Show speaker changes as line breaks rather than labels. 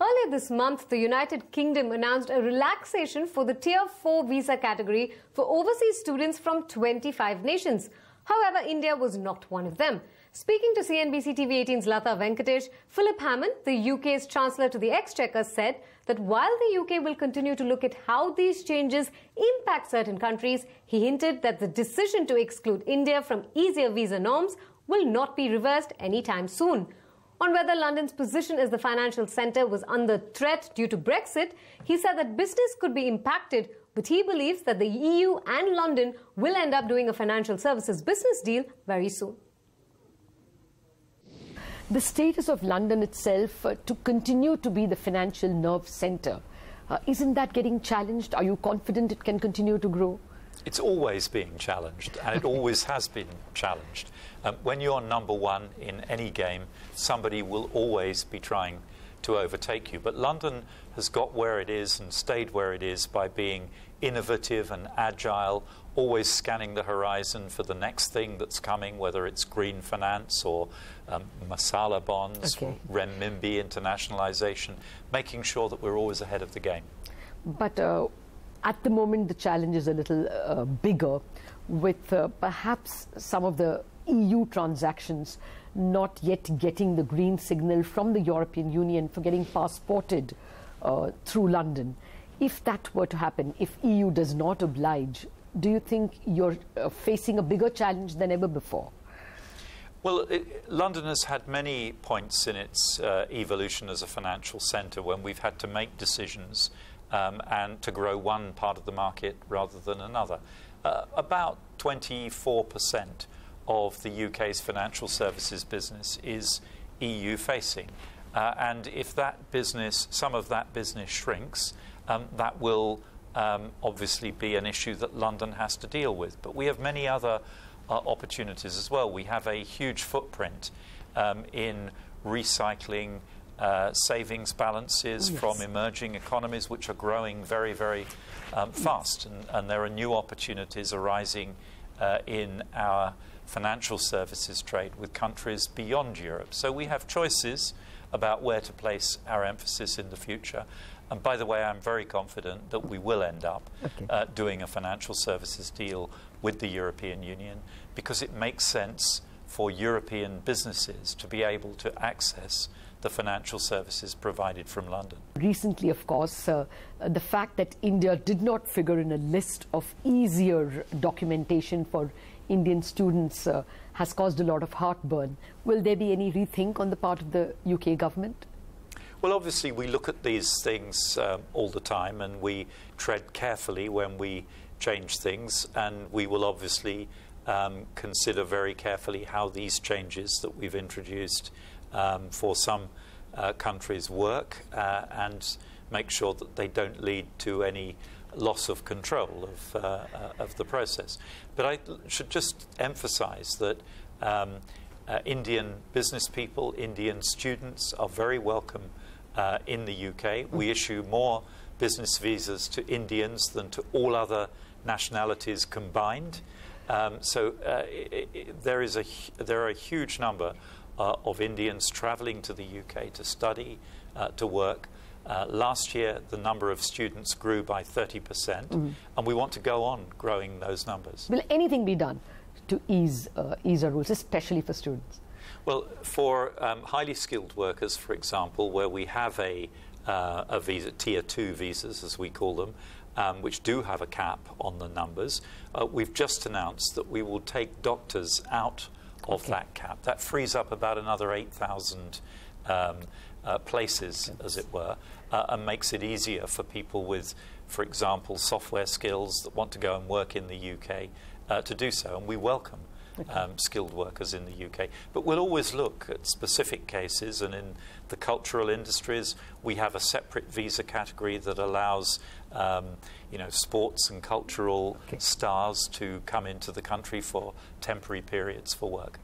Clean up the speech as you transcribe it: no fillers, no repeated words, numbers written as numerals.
Earlier this month, the United Kingdom announced a relaxation for the Tier 4 visa category for overseas students from 25 nations. However, India was not one of them. Speaking to CNBC TV18's Latha Venkatesh, Philip Hammond, the UK's Chancellor to the Exchequer, said that while the UK will continue to look at how these changes impact certain countries, he hinted that the decision to exclude India from easier visa norms will not be reversed anytime soon. On whether London's position as the financial centre was under threat due to Brexit, he said that business could be impacted, but he believes that the EU and London will end up doing a financial services business deal very soon.
The status of London itself to continue to be the financial nerve centre, isn't that getting challenged? Are you confident it can continue to grow?
It's always being challenged, and it always has been challenged. When you're number one in any game, somebody will always be trying to overtake you. But London has got where it is and stayed where it is by being innovative and agile, always scanning the horizon for the next thing that's coming, whether it's green finance or masala bonds, renminbi internationalization, making sure that we're always ahead of the game.
But at the moment, the challenge is a little bigger, with perhaps some of the EU transactions not yet getting the green signal from the European Union for getting passported through London. If that were to happen, if EU does not oblige, do you think you're facing a bigger challenge than ever before?
Well, London has had many points in its evolution as a financial centre when we've had to make decisions and to grow one part of the market rather than another. About 24% of the UK's financial services business is EU facing. And if that business, some of that business shrinks, that will obviously be an issue that London has to deal with. But we have many other opportunities as well. We have a huge footprint in recycling savings balances from emerging economies which are growing very, very fast. And there are new opportunities arising in our financial services trade with countries beyond Europe. So we have choices about where to place our emphasis in the future. And by the way, I'm very confident that we will end up doing a financial services deal with the European Union, because it makes sense for European businesses to be able to access the financial services provided from London.
Recently, of course, the fact that India did not figure in a list of easier documentation for Indian students has caused a lot of heartburn. Will there be any rethink on the part of the UK government?
Well, obviously, we look at these things all the time, and we tread carefully when we change things, and we will obviously consider very carefully how these changes that we've introduced for some countries work and make sure that they don't lead to any loss of control of the process. But I should just emphasize that Indian business people, Indian students are very welcome in the UK. We issue more business visas to Indians than to all other nationalities combined. So there are a huge number of Indians travelling to the UK to study, to work. Last year, the number of students grew by 30%, and we want to go on growing those numbers.
Will anything be done to ease our rules, especially for students?
Well, for highly skilled workers, for example, where we have a visa, Tier 2 visas, as we call them, which do have a cap on the numbers, we've just announced that we will take doctors out of that cap. That frees up about another 8,000 places, as it were, and makes it easier for people with, for example, software skills that want to go and work in the UK to do so. And we welcome skilled workers in the UK. But we'll always look at specific cases, and in the cultural industries, we have a separate visa category that allows you know, sports and cultural stars to come into the country for temporary periods for work.